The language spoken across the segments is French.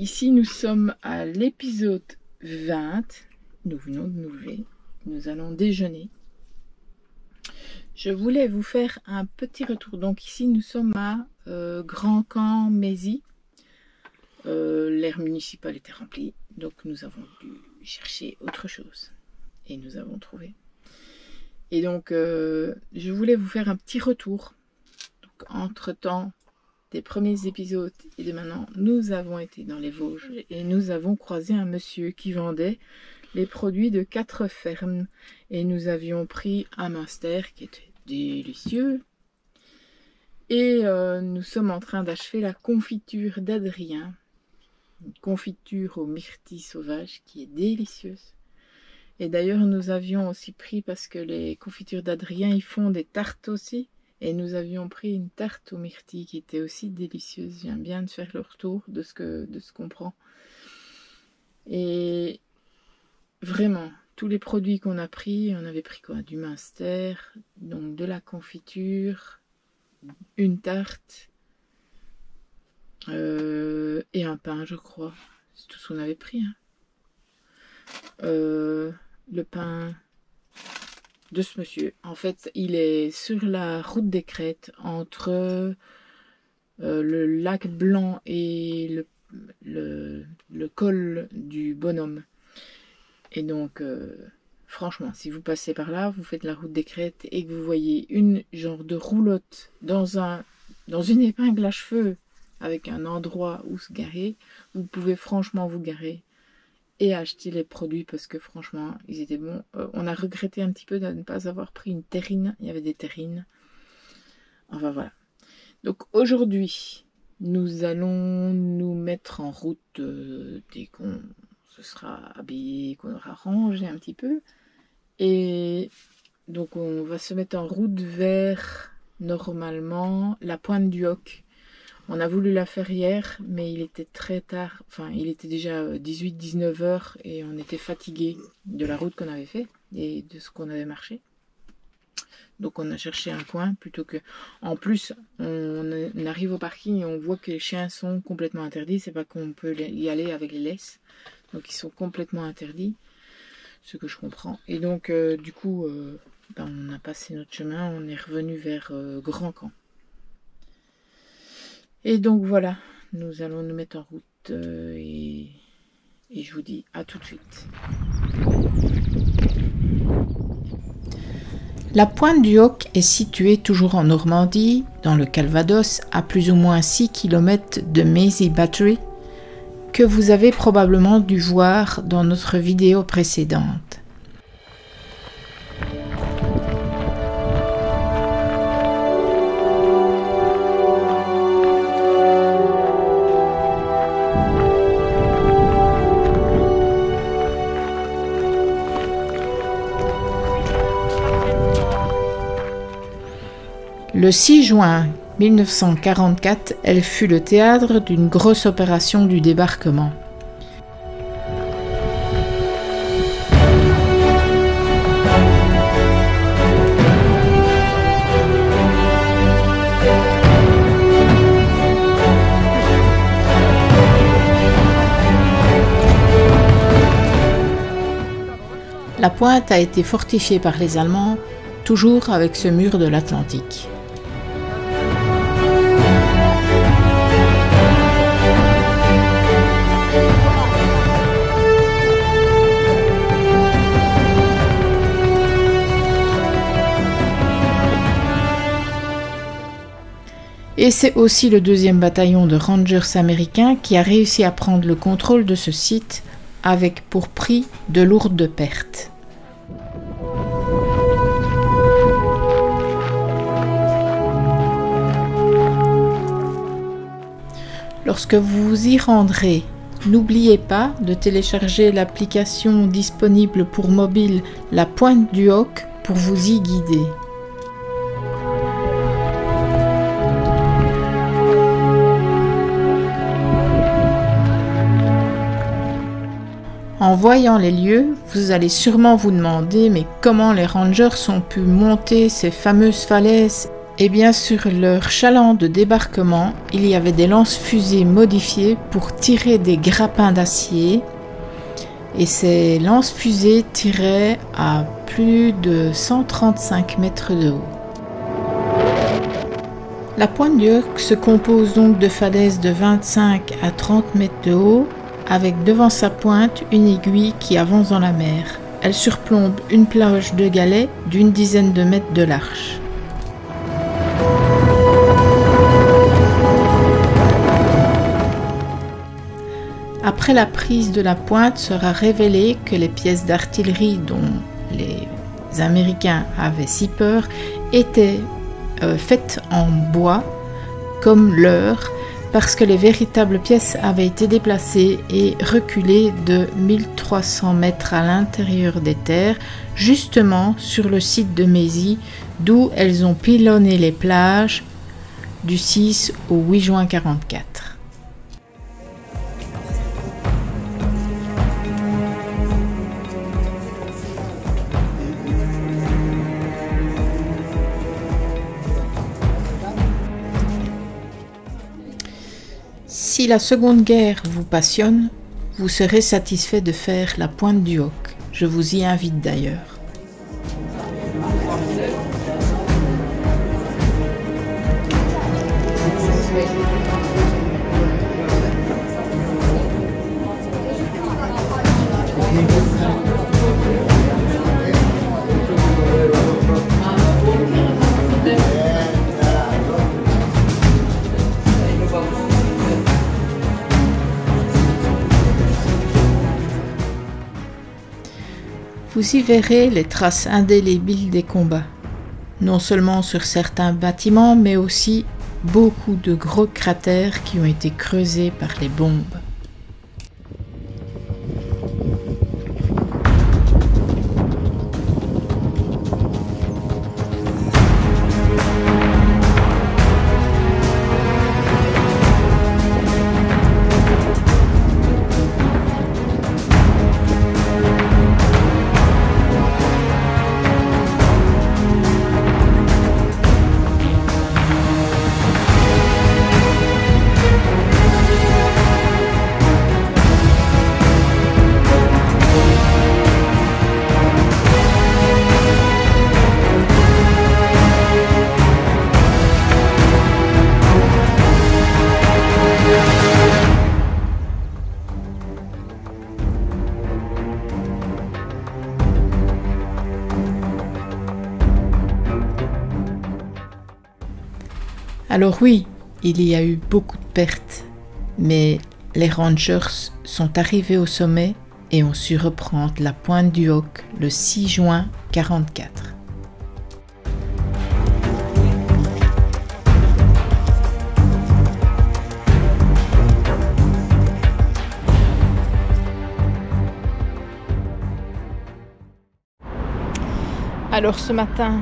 Ici, nous sommes à l'épisode 20. Nous venons de nous lever. Nous allons déjeuner. Je voulais vous faire un petit retour. Donc ici, nous sommes à Grand Camp Mézy. L'aire municipale était remplie. Donc nous avons dû chercher autre chose. Et nous avons trouvé. Et donc, je voulais vous faire un petit retour. Donc, entre-temps, des premiers épisodes et de maintenant, nous avons été dans les Vosges et nous avons croisé un monsieur qui vendait les produits de 4 fermes. Et nous avions pris un Munster qui était délicieux. Et nous sommes en train d'achever la confiture d'Adrien. Une confiture aux myrtilles sauvages qui est délicieuse. Et d'ailleurs, nous avions aussi pris, parce que les confitures d'Adrien, ils font des tartes aussi. Et nous avions pris une tarte aux myrtilles qui était aussi délicieuse. J'aime bien de faire le retour de ce qu'on prend. Et vraiment, tous les produits qu'on a pris, on avait pris quoi? Du Munster, donc de la confiture, une tarte et un pain, je crois. C'est tout ce qu'on avait pris, hein. Le pain de ce monsieur, en fait, il est sur la route des Crêtes, entre le lac Blanc et le col du Bonhomme. Et donc, franchement, si vous passez par là, vous faites la route des Crêtes et que vous voyez une genre de roulotte dans une épingle à cheveux avec un endroit où se garer, vous pouvez franchement vous garer et acheter les produits parce que franchement, ils étaient bons. On a regretté un petit peu de ne pas avoir pris une terrine. Il y avait des terrines. Enfin voilà. Donc aujourd'hui, nous allons nous mettre en route dès qu'on se sera habillé, qu'on aura rangé un petit peu. Et donc on va se mettre en route vers normalement la Pointe du Hoc. On a voulu la faire hier, mais il était très tard. Enfin, il était déjà 18-19 heures et on était fatigué de la route qu'on avait fait et de ce qu'on avait marché. Donc on a cherché un coin plutôt que... En plus, on arrive au parking et on voit que les chiens sont complètement interdits. C'est pas qu'on peut y aller avec les laisses. Donc ils sont complètement interdits. Ce que je comprends. Et donc, du coup, on a passé notre chemin. On est revenu vers Grand Camp. Et donc voilà, nous allons nous mettre en route et je vous dis à tout de suite. La Pointe du Hoc est située toujours en Normandie, dans le Calvados, à plus ou moins 6 km de Mézy Battery, que vous avez probablement dû voir dans notre vidéo précédente. Le 6 juin 1944, elle fut le théâtre d'une grosse opération du débarquement. La pointe a été fortifiée par les Allemands, toujours avec ce mur de l'Atlantique. Et c'est aussi le 2e bataillon de Rangers américains qui a réussi à prendre le contrôle de ce site avec pour prix de lourdes pertes. Lorsque vous vous y rendrez, n'oubliez pas de télécharger l'application disponible pour mobile La Pointe du Hoc pour vous y guider. En voyant les lieux, vous allez sûrement vous demander mais comment les rangers ont pu monter ces fameuses falaises Eh bien, sur leur chaland de débarquement, il y avait des lance-fusées modifiées pour tirer des grappins d'acier. Et ces lance-fusées tiraient à plus de 135 mètres de haut. La pointe du Hoc se compose donc de falaises de 25 à 30 mètres de haut, avec devant sa pointe une aiguille qui avance dans la mer. Elle surplombe une plage de galets d'une dizaine de mètres de large. Après la prise de la pointe, sera révélé que les pièces d'artillerie dont les Américains avaient si peur étaient faites en bois, comme leur, parce que les véritables pièces avaient été déplacées et reculées de 1300 mètres à l'intérieur des terres, justement sur le site de Mézy, d'où elles ont pilonné les plages du 6 au 8 juin 1944. Si la Seconde Guerre vous passionne, vous serez satisfait de faire la pointe du Hoc. Je vous y invite d'ailleurs. Vous y verrez les traces indélébiles des combats, non seulement sur certains bâtiments, mais aussi beaucoup de gros cratères qui ont été creusés par les bombes. Alors oui, il y a eu beaucoup de pertes, mais les Rangers sont arrivés au sommet et ont su reprendre la pointe du Hoc le 6 juin 1944. Alors ce matin,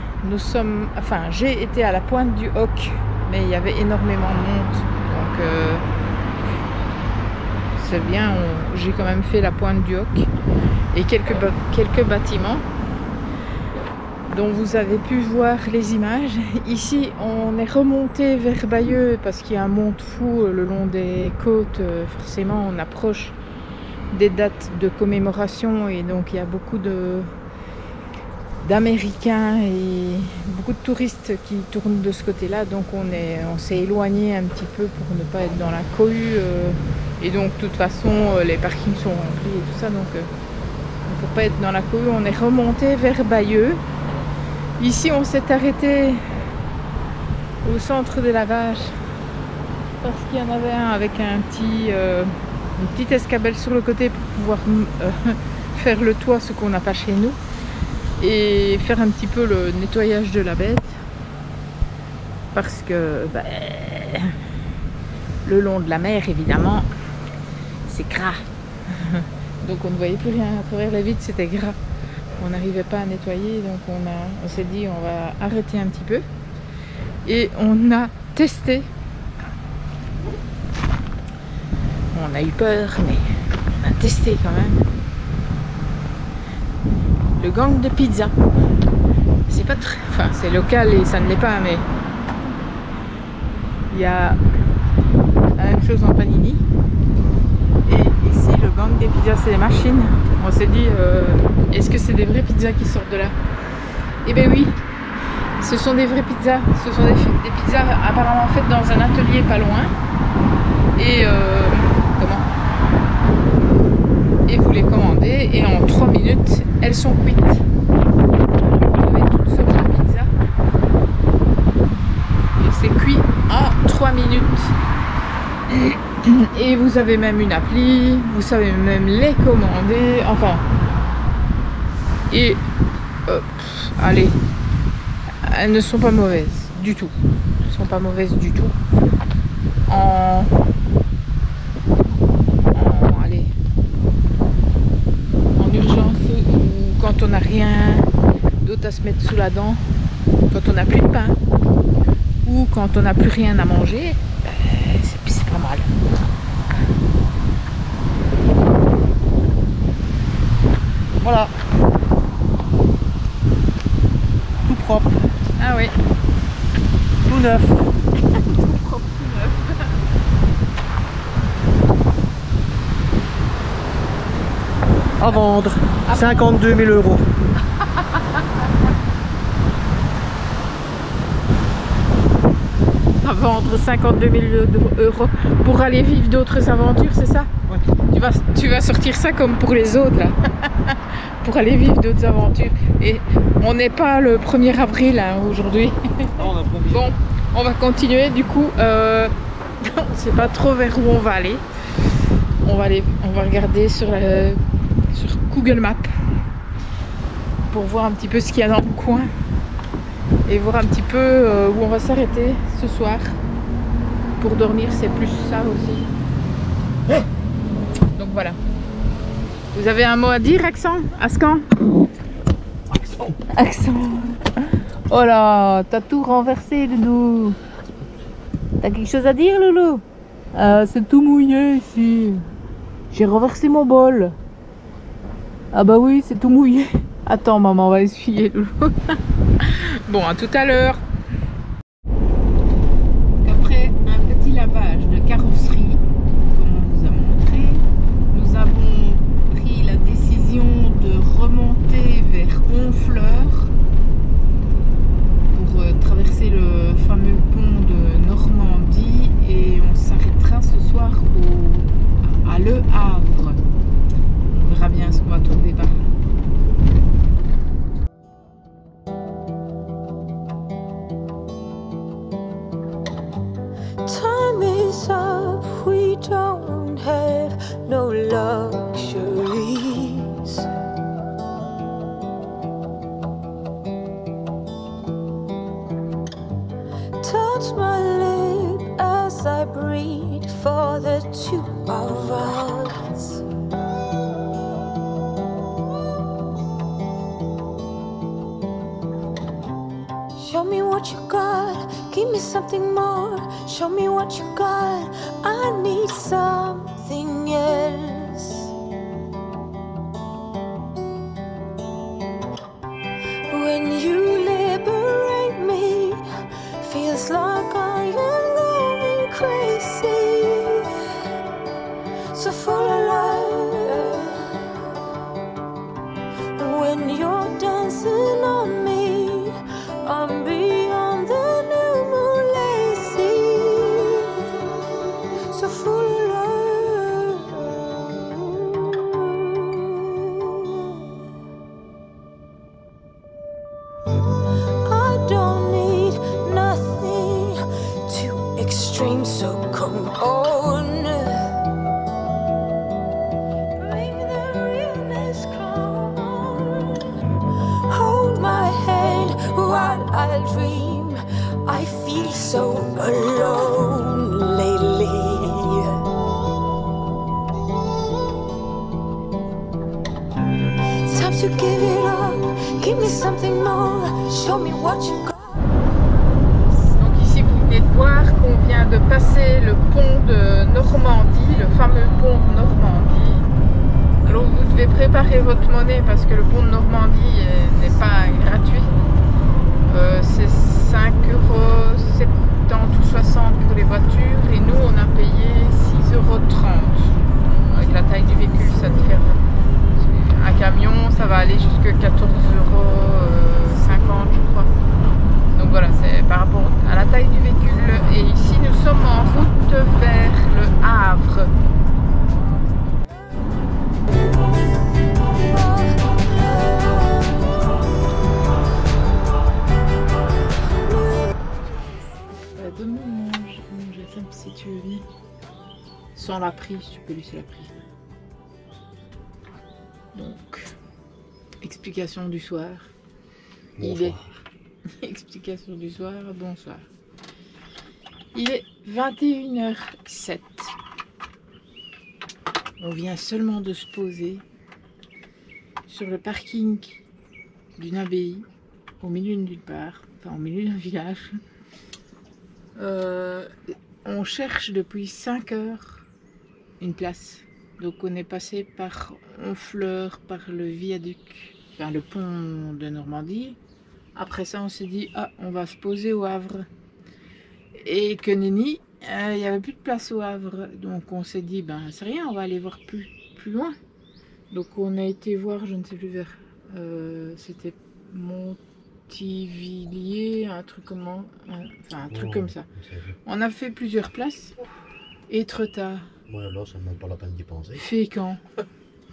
j'ai été à la pointe du Hoc, mais il y avait énormément de monde, donc c'est bien, j'ai quand même fait la pointe du Hoc et quelques bâtiments dont vous avez pu voir les images. Ici on est remonté vers Bayeux parce qu'il y a un monde fou le long des côtes, forcément on approche des dates de commémoration et donc il y a beaucoup d'Américains et beaucoup de touristes qui tournent de ce côté-là, donc on s'est éloigné un petit peu pour ne pas être dans la cohue et donc de toute façon les parkings sont remplis et tout ça, donc pour pas être dans la cohue on est remonté vers Bayeux. Ici on s'est arrêté au centre de lavage parce qu'il y en avait un avec une petite escabelle sur le côté pour pouvoir faire le toit, ce qu'on n'a pas chez nous, et faire un petit peu le nettoyage de la bête parce que le long de la mer évidemment c'est gras donc on ne voyait plus rien à travers la vitre, c'était gras, on n'arrivait pas à nettoyer, donc on s'est dit on va arrêter un petit peu et on a testé. On a eu peur mais on a testé quand même le gang de pizza. C'est pas très... Enfin, c'est local et ça ne l'est pas, mais Il y a la même chose en panini. Et ici, le gang des pizzas, c'est les machines. On s'est dit, est-ce que c'est des vraies pizzas qui sortent de là? Eh bien oui, ce sont des vraies pizzas. Ce sont des pizzas apparemment faites dans un atelier pas loin. Et et vous les commandez et en 3 minutes, elles sont cuites. Vous avez toutes sortes de pizzas. Et c'est cuit en 3 minutes. Et vous avez même une appli, vous savez même les commander, enfin. Et allez, elles ne sont pas mauvaises du tout. Elles ne sont pas mauvaises du tout. Allez, en urgence ou quand on n'a rien d'autre à se mettre sous la dent, quand on n'a plus de pain ou quand on n'a plus rien à manger. C'est pas mal. Voilà. Tout propre. Ah oui. Tout neuf. Tout propre, tout neuf. À vendre. 52 000 €. À vendre 52 000 € pour aller vivre d'autres aventures, c'est ça? Ouais. Tu vas sortir ça comme pour les autres là. Pour aller vivre d'autres aventures. Et on n'est pas le 1er avril hein, aujourd'hui. Bon, on va continuer du coup. On ne sait pas trop vers où on va aller. On va regarder sur Google Maps pour voir un petit peu ce qu'il y a dans le coin. Et voir un petit peu où on va s'arrêter ce soir. Pour dormir, c'est plus ça aussi. Donc voilà. Vous avez un mot à dire, Accent? Ascan? Accent. Oh là, t'as tout renversé, Loulou. T'as quelque chose à dire, Loulou? C'est tout mouillé ici. J'ai renversé mon bol. Ah bah oui, c'est tout mouillé. Attends, maman, on va essuyer, Loulou. Bon, à tout à l'heure. Après un petit lavage de carrosserie, comme on vous a montré, nous avons pris la décision de remonter vers Honfleur pour traverser le fameux pont de Normandie et on s'arrêtera ce soir à Le Havre. On verra bien ce qu'on va trouver par là. Time is up, we don't have no luxuries. Touch my lip as I breathe for the two of us. Show me what you got, give me something more. Show me what you got, I need something else. When you liberate me, feels like I am going crazy. So full of love. When you're dancing on me, I'm beyond the new moon lazy. So full of love. I don't need nothing too extreme, so come on. Bring the realness, come on. Hold my hand while I dream. I feel so alone lately. Time to give it up. Give me something more. Show me what you got. Donc ici vous venez de voir qu'on vient de passer le pont de Normandie, le fameux pont de Normandie. Alors vous devez préparer votre monnaie parce que le pont de Normandie n'est pas gratuit. C'est 5,70 € était en tout 60 pour les voitures et nous on a payé 6,30 €. Avec la taille du véhicule, ça diffère. Un camion, ça va aller jusqu'à 14,50 € je crois. Donc voilà, c'est par rapport à la taille du véhicule. Et ici nous sommes en route vers le Havre. Donne-moi mon GSM si tu veux venir. Sans la prise, tu peux laisser la prise. Donc, explication du soir. Bonsoir. Explication du soir, bonsoir. Il est 21h07. On vient seulement de se poser sur le parking d'une abbaye, au milieu de nulle part, enfin au milieu d'un village. On cherche depuis 5 heures une place. Donc on est passé par Honfleur, par le viaduc, enfin le pont de Normandie. Après ça on s'est dit, ah, on va se poser au Havre. Et que nenni, il n'y avait plus de place au Havre. Donc on s'est dit, ben c'est rien, on va aller voir plus loin. Donc on a été voir, je ne sais plus vers, c'était Montivilliers, un truc comment, enfin un truc comme ça. On a fait plusieurs places. Étretat. Ouais, là, c'est même pas la peine d'y penser. Fécamp.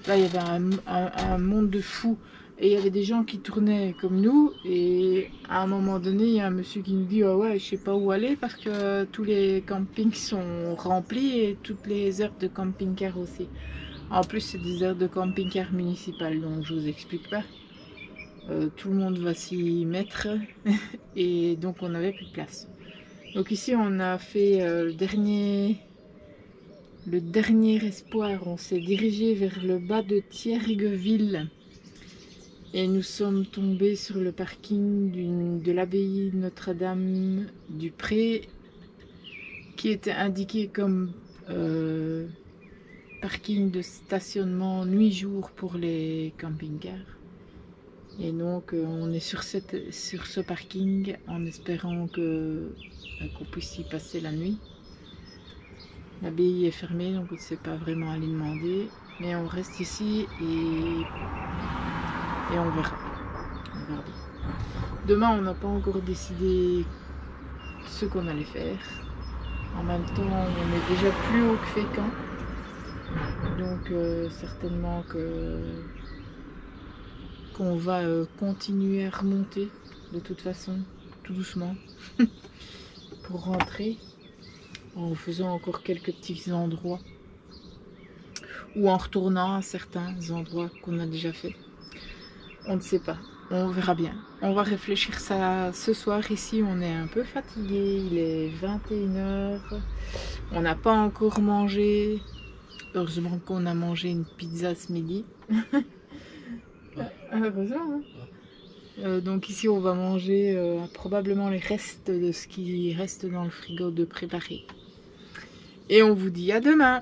Là, il y avait un monde de fous. Et il y avait des gens qui tournaient comme nous. Et à un moment donné, il y a un monsieur qui nous dit, ah ouais, je sais pas où aller parce que tous les campings sont remplis et toutes les heures de camping-car aussi. En plus, c'est des heures de camping-car municipales, donc je vous explique pas. Tout le monde va s'y mettre. Et donc, on n'avait plus de place. Donc ici, on a fait le dernier espoir. On s'est dirigé vers le bas de Thiergueville. Et nous sommes tombés sur le parking de l'abbaye Notre-Dame du Pré, qui était indiqué comme parking de stationnement nuit-jour pour les camping-cars. Et donc on est sur ce parking en espérant qu'on puisse y passer la nuit. L'abbaye est fermée, donc on ne sait pas vraiment aller demander. Mais on reste ici et on verra. On verra bien. Demain, on n'a pas encore décidé ce qu'on allait faire. En même temps, on est déjà plus haut que Fécamp. Donc certainement qu'on va continuer à remonter de toute façon, tout doucement, pour rentrer, en faisant encore quelques petits endroits ou en retournant à certains endroits qu'on a déjà fait. On ne sait pas, on verra bien. On va réfléchir ça ce soir. Ici, on est un peu fatigué, il est 21 h. On n'a pas encore mangé. Heureusement qu'on a mangé une pizza ce midi. Heureusement, hein. Donc ici, on va manger probablement les restes de ce qui reste dans le frigo de préparer. Et on vous dit à demain.